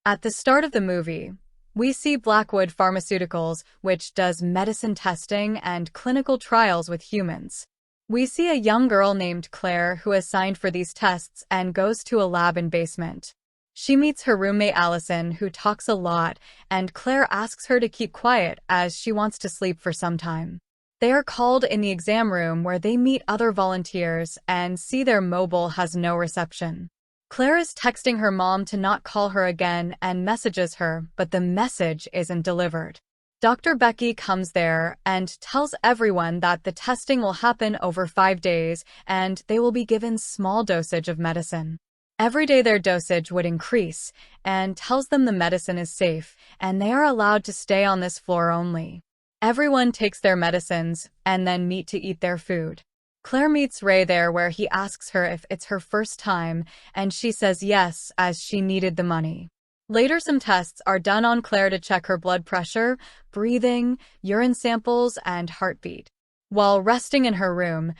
At the start of the movie, we see Blackwood Pharmaceuticals, which does medicine testing and clinical trials with humans. We see a young girl named Claire who is signed for these tests and goes to a lab in basement. She meets her roommate Allison, who talks a lot, and Claire asks her to keep quiet as she wants to sleep for some time. They are called in the exam room where they meet other volunteers and see their mobile has no reception. Claire is texting her mom to not call her again and messages her, but the message isn't delivered. Dr. Becky comes there and tells everyone that the testing will happen over 5 days and they will be given small dosage of medicine. Every day their dosage would increase and tells them the medicine is safe and they are allowed to stay on this floor only. Everyone takes their medicines and then meet to eat their food. Claire meets Ray there where he asks her if it's her first time and she says yes as she needed the money. Later some tests are done on Claire to check her blood pressure, breathing, urine samples, and heartbeat. While resting in her room,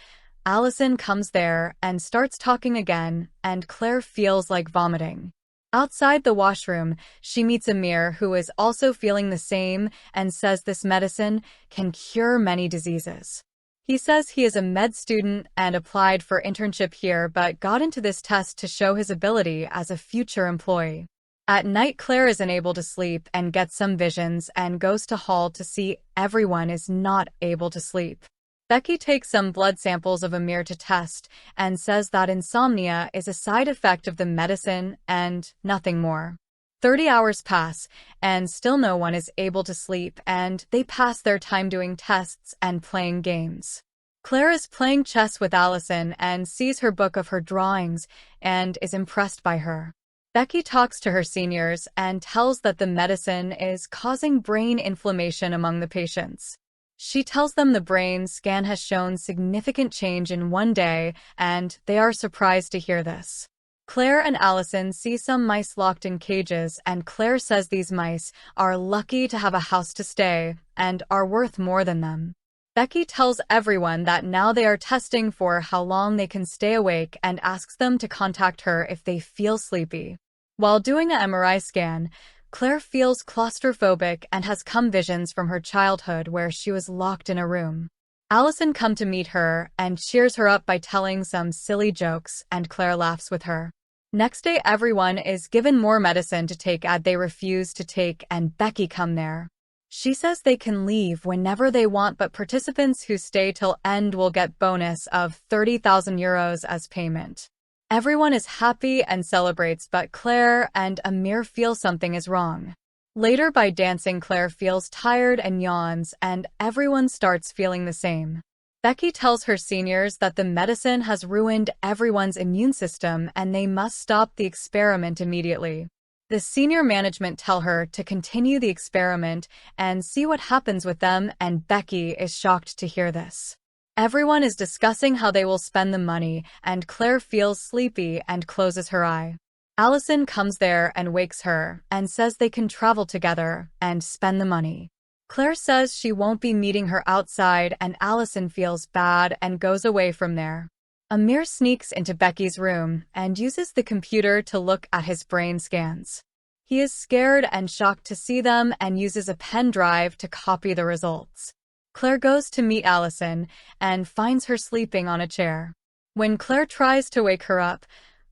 Allison comes there and starts talking again, and Claire feels like vomiting. Outside the washroom, she meets Amir, who is also feeling the same and says this medicine can cure many diseases. He says he is a med student and applied for internship here but got into this test to show his ability as a future employee. At night, Claire isn't able to sleep and gets some visions and goes to hall to see everyone is not able to sleep. Becky takes some blood samples of Amir to test and says that insomnia is a side effect of the medicine and nothing more. 30 hours pass and still no one is able to sleep and they pass their time doing tests and playing games. Claire is playing chess with Allison and sees her book of her drawings and is impressed by her. Becky talks to her seniors and tells that the medicine is causing brain inflammation among the patients. She tells them the brain scan has shown significant change in 1 day, and they are surprised to hear this. Claire and Allison see some mice locked in cages, and Claire says these mice are lucky to have a house to stay and are worth more than them. Becky tells everyone that now they are testing for how long they can stay awake and asks them to contact her if they feel sleepy. While doing an MRI scan, Claire feels claustrophobic and has come visions from her childhood where she was locked in a room. Allison comes to meet her and cheers her up by telling some silly jokes, and Claire laughs with her. Next day, everyone is given more medicine to take as they refuse to take, and Becky comes there. She says they can leave whenever they want, but participants who stay till end will get bonus of 30,000 euros as payment. Everyone is happy and celebrates, but Claire and Amir feel something is wrong. Later, by dancing, Claire feels tired and yawns, and everyone starts feeling the same. Becky tells her seniors that the medicine has ruined everyone's immune system and they must stop the experiment immediately. The senior management tell her to continue the experiment and see what happens with them, and Becky is shocked to hear this. Everyone is discussing how they will spend the money, and Claire feels sleepy and closes her eye. Allison comes there and wakes her and says they can travel together and spend the money. Claire says she won't be meeting her outside, and Allison feels bad and goes away from there. Amir sneaks into Becky's room and uses the computer to look at his brain scans. He is scared and shocked to see them and uses a pen drive to copy the results. Claire goes to meet Allison and finds her sleeping on a chair. When Claire tries to wake her up,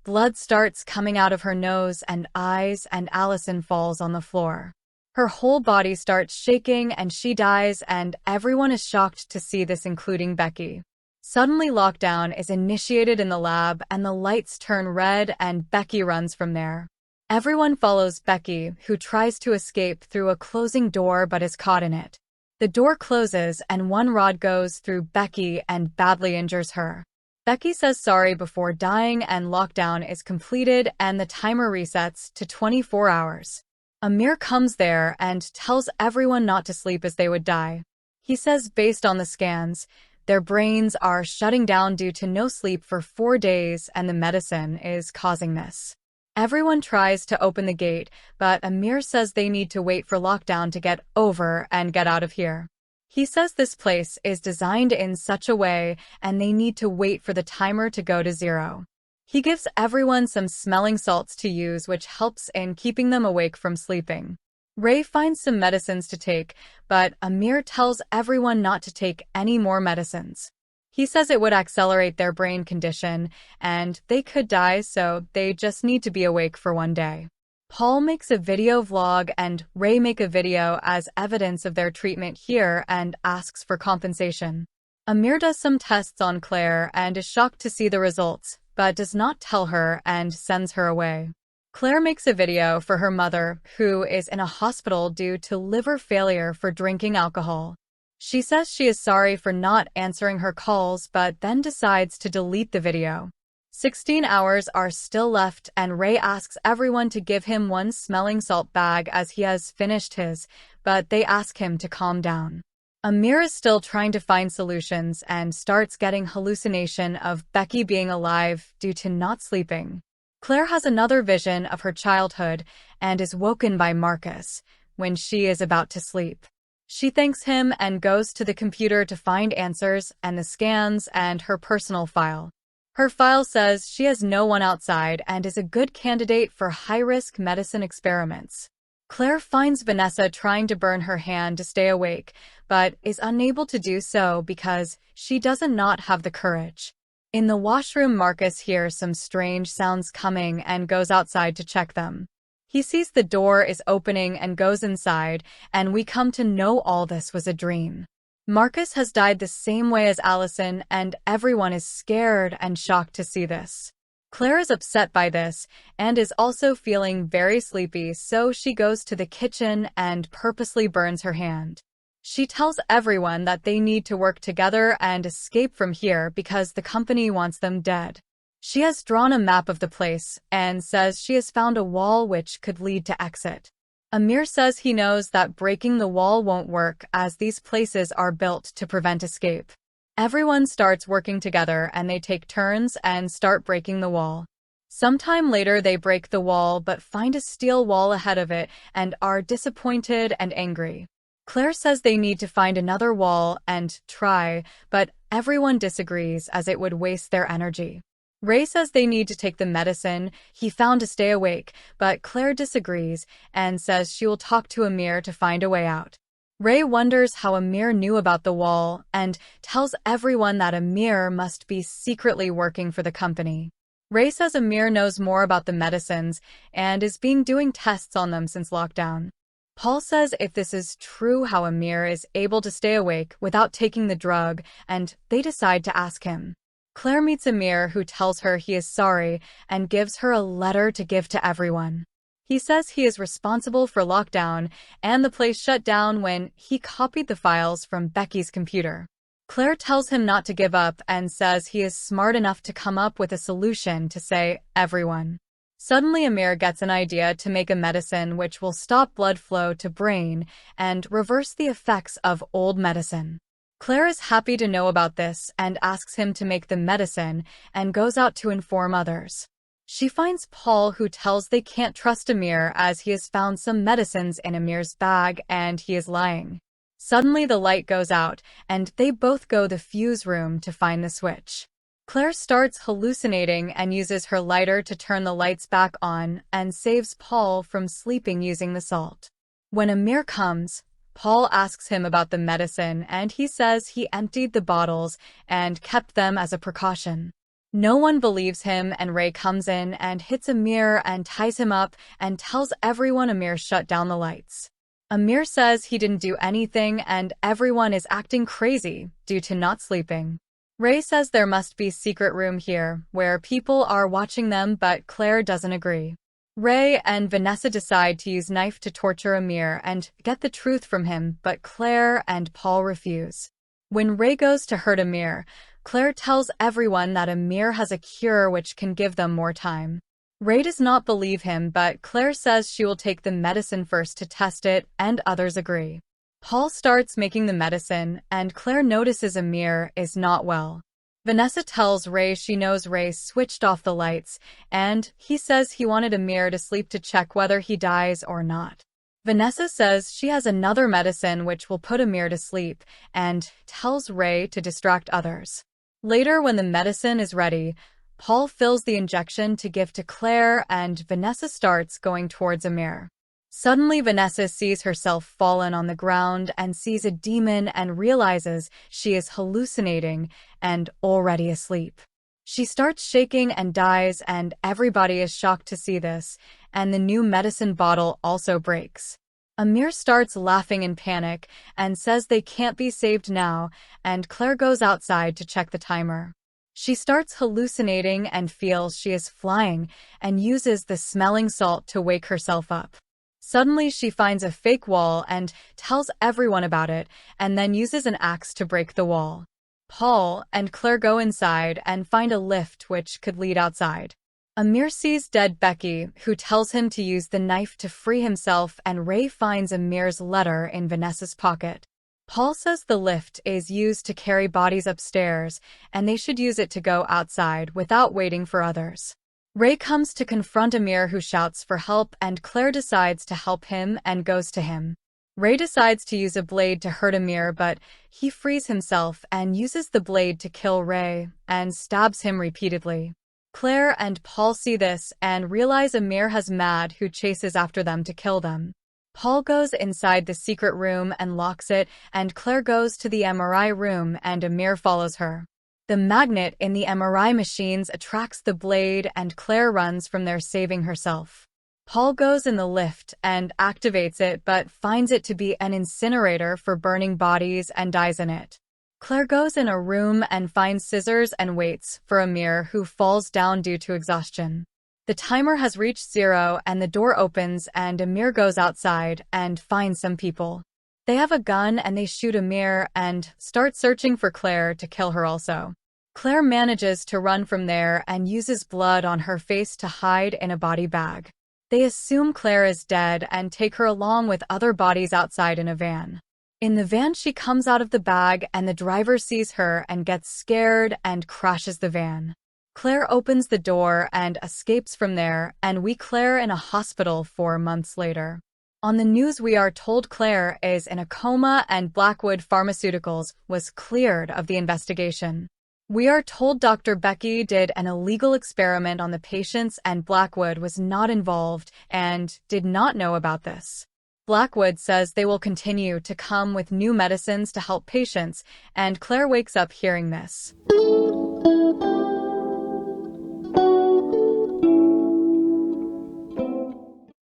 blood starts coming out of her nose and eyes, and Allison falls on the floor. Her whole body starts shaking and she dies, and everyone is shocked to see this, including Becky. Suddenly, lockdown is initiated in the lab and the lights turn red and Becky runs from there. Everyone follows Becky, who tries to escape through a closing door but is caught in it. The door closes and one rod goes through Becky and badly injures her. Becky says sorry before dying, and lockdown is completed and the timer resets to 24 hours. Amir comes there and tells everyone not to sleep as they would die. He says based on the scans, their brains are shutting down due to no sleep for 4 days and the medicine is causing this. Everyone tries to open the gate, but Amir says they need to wait for lockdown to get over and get out of here. He says this place is designed in such a way and they need to wait for the timer to go to 0. He gives everyone some smelling salts to use, which helps in keeping them awake from sleeping. Ray finds some medicines to take, but Amir tells everyone not to take any more medicines. He says it would accelerate their brain condition, and they could die, so they just need to be awake for one day. Paul makes a video vlog and Ray make a video as evidence of their treatment here and asks for compensation. Amir does some tests on Claire and is shocked to see the results, but does not tell her and sends her away. Claire makes a video for her mother, who is in a hospital due to liver failure for drinking alcohol. She says she is sorry for not answering her calls, but then decides to delete the video. 16 hours are still left, and Ray asks everyone to give him one smelling salt bag as he has finished his, but they ask him to calm down. Amir is still trying to find solutions and starts getting hallucination of Becky being alive due to not sleeping. Claire has another vision of her childhood and is woken by Marcus when she is about to sleep. She thanks him and goes to the computer to find answers and the scans and her personal file. Her file says she has no one outside and is a good candidate for high-risk medicine experiments. Claire finds Vanessa trying to burn her hand to stay awake, but is unable to do so because she does not have the courage. In the washroom, Marcus hears some strange sounds coming and goes outside to check them. He sees the door is opening and goes inside, and we come to know all this was a dream. Marcus has died the same way as Allison, and everyone is scared and shocked to see this. Claire is upset by this and is also feeling very sleepy, so she goes to the kitchen and purposely burns her hand. She tells everyone that they need to work together and escape from here because the company wants them dead. She has drawn a map of the place and says she has found a wall which could lead to exit. Amir says he knows that breaking the wall won't work as these places are built to prevent escape. Everyone starts working together and they take turns and start breaking the wall. Sometime later they break the wall but find a steel wall ahead of it and are disappointed and angry. Claire says they need to find another wall and try, but everyone disagrees as it would waste their energy. Ray says they need to take the medicine he found to stay awake, but Claire disagrees and says she will talk to Amir to find a way out. Ray wonders how Amir knew about the wall and tells everyone that Amir must be secretly working for the company. Ray says Amir knows more about the medicines and is doing tests on them since lockdown. Paul says if this is true, how Amir is able to stay awake without taking the drug, and they decide to ask him. Claire meets Amir, who tells her he is sorry and gives her a letter to give to everyone. He says he is responsible for lockdown and the place shut down when he copied the files from Becky's computer. Claire tells him not to give up and says he is smart enough to come up with a solution to say everyone. Suddenly Amir gets an idea to make a medicine which will stop blood flow to brain and reverse the effects of old medicine. Claire is happy to know about this and asks him to make the medicine and goes out to inform others. She finds Paul, who tells they can't trust Amir as he has found some medicines in Amir's bag and he is lying. Suddenly the light goes out and they both go to the fuse room to find the switch. Claire starts hallucinating and uses her lighter to turn the lights back on and saves Paul from sleeping using the salt. When Amir comes, Paul asks him about the medicine and he says he emptied the bottles and kept them as a precaution. No one believes him and Ray comes in and hits Amir and ties him up and tells everyone Amir shut down the lights. Amir says he didn't do anything and everyone is acting crazy due to not sleeping. Ray says there must be a secret room here where people are watching them, but Claire doesn't agree. Ray and Vanessa decide to use knife to torture Amir and get the truth from him, but Claire and Paul refuse. When Ray goes to hurt Amir, Claire tells everyone that Amir has a cure which can give them more time. Ray does not believe him, but Claire says she will take the medicine first to test it, and others agree. Paul starts making the medicine, and Claire notices Amir is not well. Vanessa tells Ray she knows Ray switched off the lights, and he says he wanted Amir to sleep to check whether he dies or not. Vanessa says she has another medicine which will put Amir to sleep, and tells Ray to distract others. Later, when the medicine is ready, Paul fills the injection to give to Claire, and Vanessa starts going towards Amir. Suddenly, Vanessa sees herself fallen on the ground and sees a demon and realizes she is hallucinating and already asleep. She starts shaking and dies, and everybody is shocked to see this, and the new medicine bottle also breaks. Amir starts laughing in panic and says they can't be saved now, and Claire goes outside to check the timer. She starts hallucinating and feels she is flying and uses the smelling salt to wake herself up. Suddenly, she finds a fake wall and tells everyone about it, and then uses an axe to break the wall. Paul and Claire go inside and find a lift which could lead outside. Amir sees dead Becky, who tells him to use the knife to free himself, and Ray finds Amir's letter in Vanessa's pocket. Paul says the lift is used to carry bodies upstairs, and they should use it to go outside without waiting for others. Ray comes to confront Amir, who shouts for help, and Claire decides to help him and goes to him. Ray decides to use a blade to hurt Amir, but he frees himself and uses the blade to kill Ray and stabs him repeatedly. Claire and Paul see this and realize Amir has Mad, who chases after them to kill them. Paul goes inside the secret room and locks it, and Claire goes to the MRI room and Amir follows her. The magnet in the MRI machines attracts the blade, and Claire runs from there, saving herself. Paul goes in the lift and activates it, but finds it to be an incinerator for burning bodies and dies in it. Claire goes in a room and finds scissors and waits for Amir, who falls down due to exhaustion. The timer has reached 0 and the door opens, and Amir goes outside and finds some people. They have a gun and they shoot Amir and start searching for Claire to kill her also. Claire manages to run from there and uses blood on her face to hide in a body bag. They assume Claire is dead and take her along with other bodies outside in a van. In the van, she comes out of the bag and the driver sees her and gets scared and crashes the van. Claire opens the door and escapes from there, and we Claire in a hospital 4 months later. On the news, we are told Claire is in a coma and Blackwood Pharmaceuticals was cleared of the investigation. We are told Dr. Becky did an illegal experiment on the patients and Blackwood was not involved and did not know about this. Blackwood says they will continue to come with new medicines to help patients, and Claire wakes up hearing this.